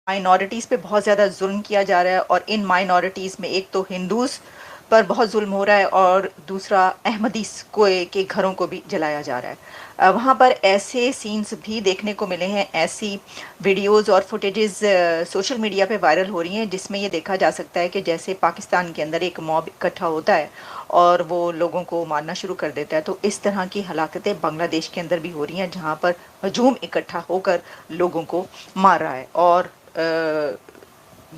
Minorities पे बहुत ज़्यादा जुल्म किया जा रहा है और इन माइनॉरिटीज़ में एक तो हिंदूज़ पर बहुत जुल्म हो रहा है और दूसरा अहमदीस को के घरों को भी जलाया जा रहा है। वहाँ पर ऐसे सीन्स भी देखने को मिले हैं, ऐसी वीडियोज़ और फुटेजेस सोशल मीडिया पे वायरल हो रही हैं जिसमें ये देखा जा सकता है कि जैसे पाकिस्तान के अंदर एक मॉब इकट्ठा होता है और वो लोगों को मारना शुरू कर देता है, तो इस तरह की हलाकतें बांग्लादेश के अंदर भी हो रही हैं जहाँ पर हजूम इकट्ठा होकर लोगों को मार रहा है। और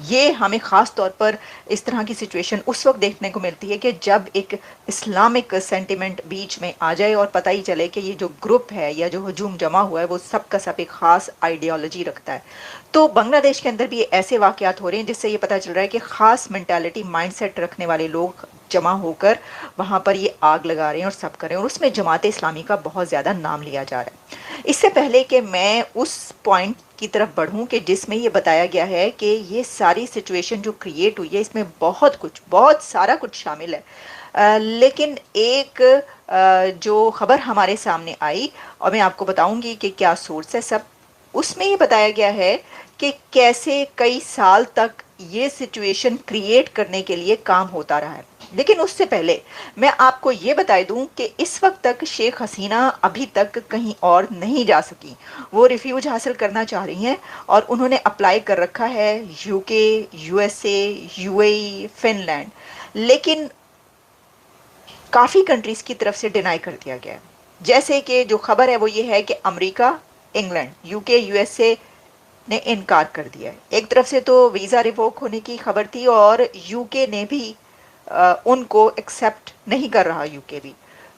ये हमें ख़ास तौर पर इस तरह की सिचुएशन उस वक्त देखने को मिलती है कि जब एक इस्लामिक सेंटिमेंट बीच में आ जाए और पता ही चले कि ये जो ग्रुप है या जो हजूम जमा हुआ है वो सब का सब एक ख़ास आइडियोलॉजी रखता है। तो बांग्लादेश के अंदर भी ऐसे वाक़यात हो रहे हैं जिससे ये पता चल रहा है कि ख़ास मेंटालिटी माइंडसेट रखने वाले लोग जमा होकर वहाँ पर ये आग लगा रहे हैं और सब कर रहे हैं, और उसमें जमात इस्लामी का बहुत ज़्यादा नाम लिया जा रहा है। इससे पहले कि मैं उस पॉइंट की तरफ बढ़ूं कि जिसमें ये बताया गया है कि ये सारी सिचुएशन जो क्रिएट हुई है इसमें बहुत सारा कुछ शामिल है। लेकिन एक जो खबर हमारे सामने आई और मैं आपको बताऊंगी कि क्या सोर्स है सब, उसमें ये बताया गया है कि कैसे कई साल तक ये सिचुएशन क्रिएट करने के लिए काम होता रहा है। लेकिन उससे पहले मैं आपको ये बता दूं कि इस वक्त तक शेख हसीना अभी तक कहीं और नहीं जा सकी। वो रिफ्यूज हासिल करना चाह रही हैं और उन्होंने अप्लाई कर रखा है यूके, यूएसए, यूएई, फिनलैंड, लेकिन काफ़ी कंट्रीज़ की तरफ से डिनाई कर दिया गया है। जैसे कि जो खबर है वो ये है कि अमेरिका, इंग्लैंड, यूके, यूएसए ने इनकार कर दिया है। एक तरफ से तो वीज़ा रिवोक होने की खबर थी और यूके ने भी उनको एक्सेप्ट नहीं कर रहा। यूके भी,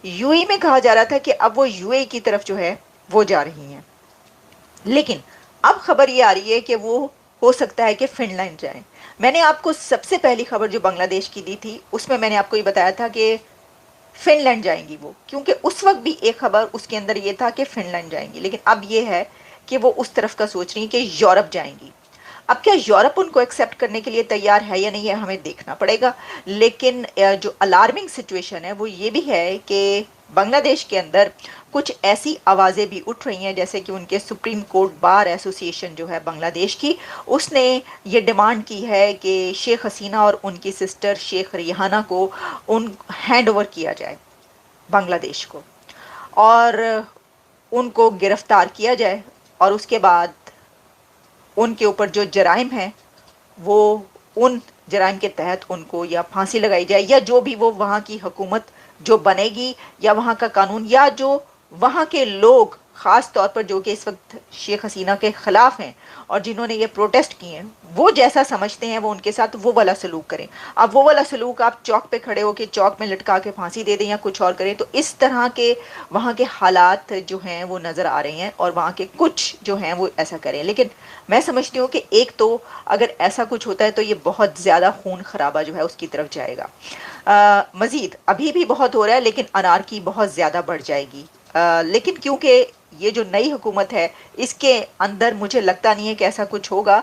यूएई में कहा जा रहा था कि अब वो यूएई की तरफ जो है वो जा रही हैं, लेकिन अब खबर ये आ रही है कि वो हो सकता है कि फिनलैंड जाएं। मैंने आपको सबसे पहली खबर जो बांग्लादेश की दी थी उसमें मैंने आपको ये बताया था कि फिनलैंड जाएंगी वो, क्योंकि उस वक्त भी एक खबर उसके अंदर ये था कि फिनलैंड जाएंगी, लेकिन अब ये है कि वो उस तरफ का सोच रही है कि यूरोप जाएंगी। अब क्या यूरोप उनको एक्सेप्ट करने के लिए तैयार है या नहीं है हमें देखना पड़ेगा। लेकिन जो अलार्मिंग सिचुएशन है वो ये भी है कि बांग्लादेश के अंदर कुछ ऐसी आवाज़ें भी उठ रही हैं, जैसे कि उनके सुप्रीम कोर्ट बार एसोसिएशन जो है बांग्लादेश की, उसने ये डिमांड की है कि शेख हसीना और उनकी सिस्टर शेख रिहाना को उन हैंड ओवर किया जाए बांग्लादेश को, और उनको गिरफ्तार किया जाए और उसके बाद उनके ऊपर जो जराइम हैं वो उन जराइम के तहत उनको या फांसी लगाई जाए या जो भी वो वहाँ की हुकूमत जो बनेगी या वहाँ का कानून या जो वहाँ के लोग ख़ास तौर पर जो कि इस वक्त शेख हसीना के ख़िलाफ़ हैं और जिन्होंने ये प्रोटेस्ट किए हैं वो जैसा समझते हैं वो उनके साथ वो वाला सलूक करें। अब वो वाला सलूक आप चौक पे खड़े होकर चौक में लटका के फांसी दे दें या कुछ और करें, तो इस तरह के वहाँ के हालात जो हैं वो नज़र आ रहे हैं और वहाँ के कुछ जो हैं वो ऐसा करें। लेकिन मैं समझती हूँ कि एक तो अगर ऐसा कुछ होता है तो ये बहुत ज़्यादा खून खराबा जो है उसकी तरफ जाएगा। मज़ीद अभी भी बहुत हो रहा है लेकिन अनारकी बहुत ज़्यादा बढ़ जाएगी। लेकिन क्योंकि ये जो नई हुकूमत है इसके अंदर मुझे लगता नहीं है कि ऐसा कुछ होगा।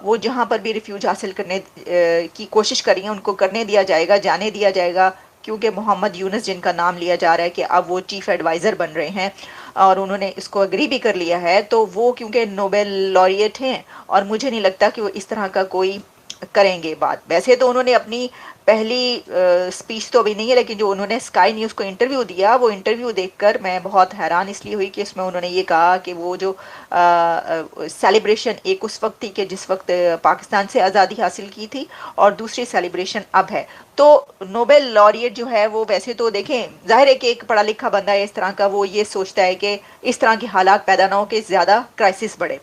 वो जहाँ पर भी रिफ्यूज हासिल करने की कोशिश कर रही हैं उनको करने दिया जाएगा, जाने दिया जाएगा, क्योंकि मोहम्मद यूनुस जिनका नाम लिया जा रहा है कि अब वो चीफ़ एडवाइज़र बन रहे हैं और उन्होंने इसको एग्री भी कर लिया है, तो वो क्योंकि नोबेल लॉरिएट हैं और मुझे नहीं लगता कि वो इस तरह का कोई करेंगे बात। वैसे तो उन्होंने अपनी पहली स्पीच तो अभी नहीं है, लेकिन जो उन्होंने स्काई न्यूज़ को इंटरव्यू दिया वो इंटरव्यू देखकर मैं बहुत हैरान इसलिए हुई कि इसमें उन्होंने ये कहा कि वो जो सेलिब्रेशन एक उस वक्त थी कि जिस वक्त पाकिस्तान से आज़ादी हासिल की थी और दूसरी सेलिब्रेशन अब है। तो नोबेल लॉरिएट जो है वो वैसे तो देखें जाहिर है कि एक पढ़ा लिखा बंदा है इस तरह का, वो ये सोचता है कि इस तरह के हालात पैदा ना हो कि ज़्यादा क्राइसिस बढ़े,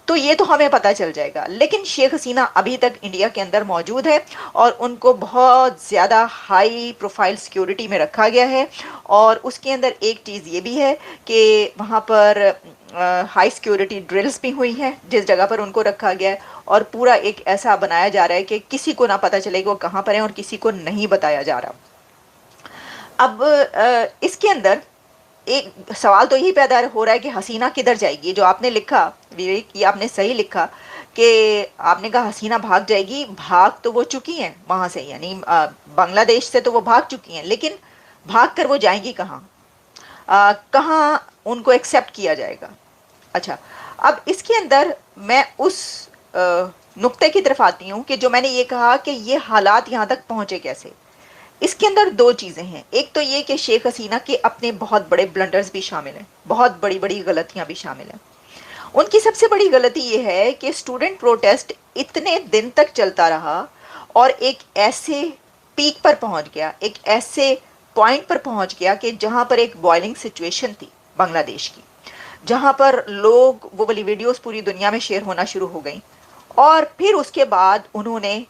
तो ये तो हमें पता चल जाएगा। लेकिन शेख हसीना अभी तक इंडिया के अंदर मौजूद है और उनको बहुत ज़्यादा हाई प्रोफाइल सिक्योरिटी में रखा गया है और उसके अंदर एक चीज़ ये भी है कि वहाँ पर हाई सिक्योरिटी ड्रिल्स भी हुई हैं जिस जगह पर उनको रखा गया है और पूरा एक ऐसा बनाया जा रहा है कि किसी को ना पता चले कि वो कहाँ पर हैं और किसी को नहीं बताया जा रहा। अब इसके अंदर एक सवाल तो यही पैदा हो रहा है कि हसीना किधर जाएगी। जो आपने लिखा विवेक, ये आपने सही लिखा कि आपने कहा हसीना भाग जाएगी, भाग तो वो चुकी हैं वहां से, यानी बांग्लादेश से तो वो भाग चुकी हैं, लेकिन भाग कर वो जाएंगी कहाँ, कहाँ उनको एक्सेप्ट किया जाएगा। अच्छा, अब इसके अंदर मैं उस नुक्ते की तरफ आती हूँ कि जो मैंने ये कहा कि ये हालात यहाँ तक पहुँचे कैसे। इसके अंदर दो चीज़ें हैं। एक तो ये कि शेख हसीना के अपने बहुत बड़े ब्लंडर्स भी शामिल हैं, बहुत बड़ी बड़ी गलतियाँ भी शामिल हैं। उनकी सबसे बड़ी गलती ये है कि स्टूडेंट प्रोटेस्ट इतने दिन तक चलता रहा और एक ऐसे पीक पर पहुंच गया, एक ऐसे पॉइंट पर पहुंच गया कि जहां पर एक बॉइलिंग सिचुएशन थी बांग्लादेश की, जहां पर लोग वो वाली वीडियोस पूरी दुनिया में शेयर होना शुरू हो गई। और फिर उसके बाद उन्होंने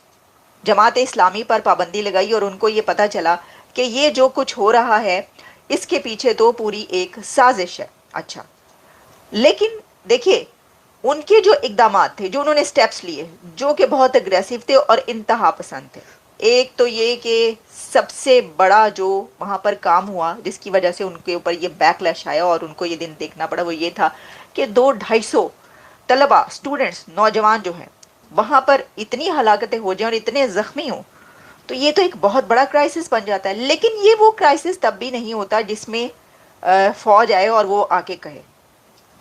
जमात इस्लामी पर पाबंदी लगाई और उनको ये पता चला कि ये जो कुछ हो रहा है इसके पीछे तो पूरी एक साजिश है। अच्छा, लेकिन देखिए उनके जो इकदामात थे, जो उन्होंने स्टेप्स लिए, जो कि बहुत अग्रेसिव थे और इंतहा पसंद थे। एक तो ये कि सबसे बड़ा जो वहाँ पर काम हुआ जिसकी वजह से उनके ऊपर ये बैकलैश आया और उनको ये दिन देखना पड़ा, वो ये था कि 200-250 तलबा, स्टूडेंट्स, नौजवान जो हैं वहाँ पर इतनी हलाकतें हो जाएं और इतने ज़ख्मी हों, तो ये तो एक बहुत बड़ा क्राइसिस बन जाता है। लेकिन ये वो क्राइसिस तब भी नहीं होता जिसमें फ़ौज आए और वो आके कहे।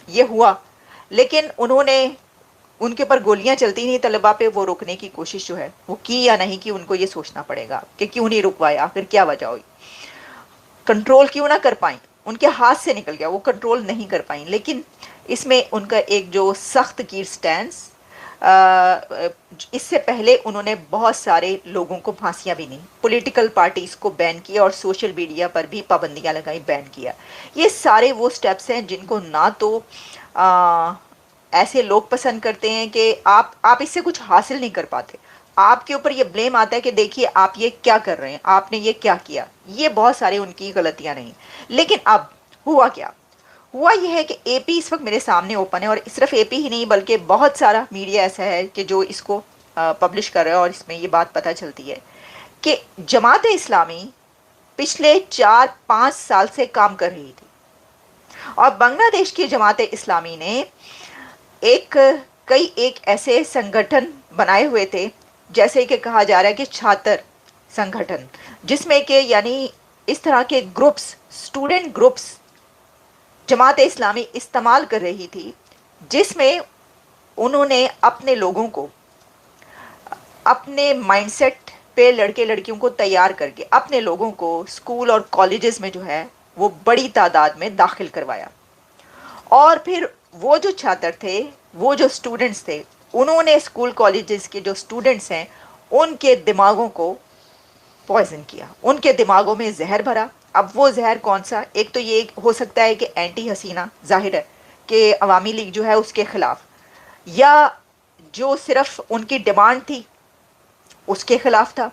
ये हुआ, लेकिन उन्होंने, उनके ऊपर गोलियां चलती नहीं तलबा पे, वो रोकने की कोशिश जो है वो की या नहीं की, उनको ये सोचना पड़ेगा कि क्यों नहीं रुकवाया, आखिर क्या वजह हुई, कंट्रोल क्यों ना कर पाई, उनके हाथ से निकल गया, वो कंट्रोल नहीं कर पाई। लेकिन इसमें उनका एक जो सख्त की स्टैंस, इससे पहले उन्होंने बहुत सारे लोगों को फांसियां भी नहीं, पॉलिटिकल पार्टीज को बैन किया और सोशल मीडिया पर भी पाबंदियां लगाई, बैन किया। ये सारे वो स्टेप्स हैं जिनको ना तो ऐसे लोग पसंद करते हैं कि आप इससे कुछ हासिल नहीं कर पाते, आपके ऊपर ये ब्लेम आता है कि देखिए आप ये क्या कर रहे हैं, आपने ये क्या किया। ये बहुत सारे उनकी गलतियां नहीं। लेकिन अब हुआ क्या, हुआ ये है कि एपी इस वक्त मेरे सामने ओपन है, और सिर्फ एपी ही नहीं बल्कि बहुत सारा मीडिया ऐसा है कि जो इसको पब्लिश कर रहा है, और इसमें ये बात पता चलती है कि जमात इस्लामी पिछले 4-5 साल से काम कर रही थी और बांग्लादेश की जमात इस्लामी ने एक ऐसे संगठन बनाए हुए थे, जैसे कि कहा जा रहा है कि छात्र संगठन, जिसमें कि यानी इस तरह के groups, student groups Jamaat Islami इस्तेमाल कर रही थी, जिसमें उन्होंने अपने लोगों को अपने माइंडसेट पे लड़के लड़कियों को तैयार करके अपने लोगों को स्कूल और कॉलेजेस में जो है वो बड़ी तादाद में दाखिल करवाया। और फिर वो जो छात्र थे, वो जो स्टूडेंट्स थे, उन्होंने स्कूल कॉलेजेस के जो स्टूडेंट्स हैं उनके दिमागों को पॉइजन किया, उनके दिमागों में जहर भरा। अब वो जहर कौन सा, एक तो ये हो सकता है कि एंटी हसीना, जाहिर है कि अवामी लीग जो है उसके खिलाफ, या जो सिर्फ उनकी डिमांड थी उसके खिलाफ था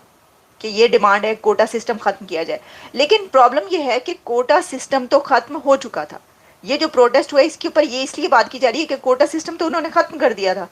कि ये डिमांड है कोटा सिस्टम ख़त्म किया जाए। लेकिन प्रॉब्लम ये है कि कोटा सिस्टम तो ख़त्म हो चुका था। ये जो प्रोटेस्ट हुआ इसके ऊपर ये इसलिए बात की जा रही है कि कोटा सिस्टम तो उन्होंने ख़त्म कर दिया था,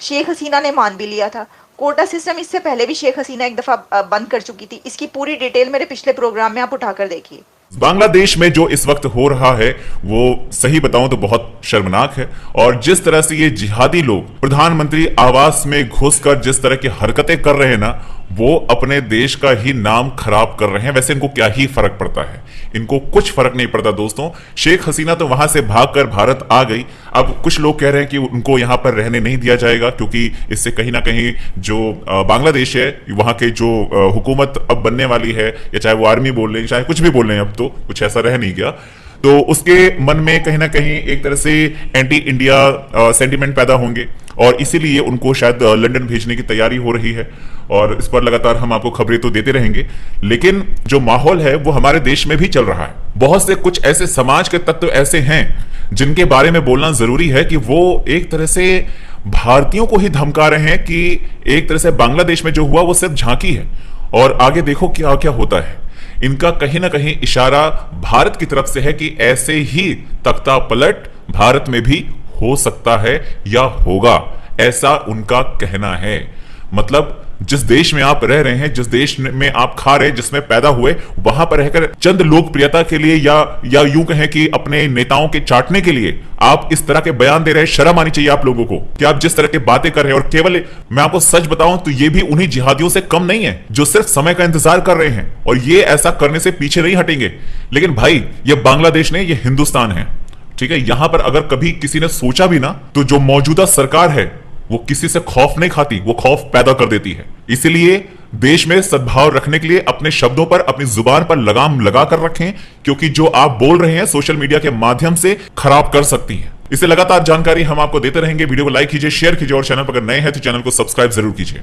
शेख हसीना ने मान भी लिया था। कोटा सिस्टम इससे पहले भी शेख हसीना एक दफ़ा बंद कर चुकी थी। इसकी पूरी डिटेल मेरे पिछले प्रोग्राम में आप उठाकर देखिए। बांग्लादेश में जो इस वक्त हो रहा है वो सही बताऊं तो बहुत शर्मनाक है। और जिस तरह से ये जिहादी लोग प्रधानमंत्री आवास में घुसकर जिस तरह की हरकतें कर रहे हैं ना, वो अपने देश का ही नाम खराब कर रहे हैं। वैसे इनको क्या ही फर्क पड़ता है, इनको कुछ फर्क नहीं पड़ता दोस्तों। शेख हसीना तो वहां से भागकर भारत आ गई। अब कुछ लोग कह रहे हैं कि उनको यहां पर रहने नहीं दिया जाएगा क्योंकि इससे कहीं ना कहीं जो बांग्लादेश है, वहां के जो हुकूमत अब बनने वाली है, या चाहे वो आर्मी बोल रहे हैं चाहे कुछ भी बोल रहे हैं, अब तो कुछ ऐसा रह नहीं गया, तो उसके मन में कहीं ना कहीं एक तरह से एंटी इंडिया सेंटिमेंट पैदा होंगे और इसीलिए उनको शायद लंदन भेजने की तैयारी हो रही है। और इस पर लगातार हम आपको खबरें तो देते रहेंगे। लेकिन जो माहौल है वो हमारे देश में भी चल रहा है। बहुत से कुछ ऐसे समाज के तत्व ऐसे हैं जिनके बारे में बोलना जरूरी है कि वो एक तरह से भारतीयों को ही धमका रहे हैं कि एक तरह से बांग्लादेश में जो हुआ वो सिर्फ झांकी है और आगे देखो क्या क्या होता है। इनका कहीं ना कहीं इशारा भारत की तरफ से है कि ऐसे ही तख्ता पलट भारत में भी हो सकता है या होगा, ऐसा उनका कहना है। मतलब जिस देश में आप रह रहे हैं, जिस देश में आप खा रहे हैं, जिसमें पैदा हुए, वहां पर रहकर चंद लोकप्रियता के लिए या यूं कहें कि अपने नेताओं के चाटने के लिए आप इस तरह के बयान दे रहे हैं। शर्म आनी चाहिए आप लोगों को कि आप जिस तरह की बातें कर रहे हैं। और केवल मैं आपको सच बताऊं तो ये भी उन्हीं जिहादियों से कम नहीं है जो सिर्फ समय का इंतजार कर रहे हैं और ये ऐसा करने से पीछे नहीं हटेंगे। लेकिन भाई, ये बांग्लादेश नहीं, ये हिंदुस्तान है, ठीक है। यहां पर अगर कभी किसी ने सोचा भी ना, तो जो मौजूदा सरकार है वो किसी से खौफ नहीं खाती, वो खौफ पैदा कर देती है। इसीलिए देश में सद्भाव रखने के लिए अपने शब्दों पर, अपनी जुबान पर लगाम लगा कर रखें, क्योंकि जो आप बोल रहे हैं सोशल मीडिया के माध्यम से खराब कर सकती है। इसे लगातार जानकारी हम आपको देते रहेंगे। वीडियो को लाइक कीजिए, शेयर कीजिए और चैनल पर अगर नए हैं तो चैनल को सब्सक्राइब जरूर कीजिए।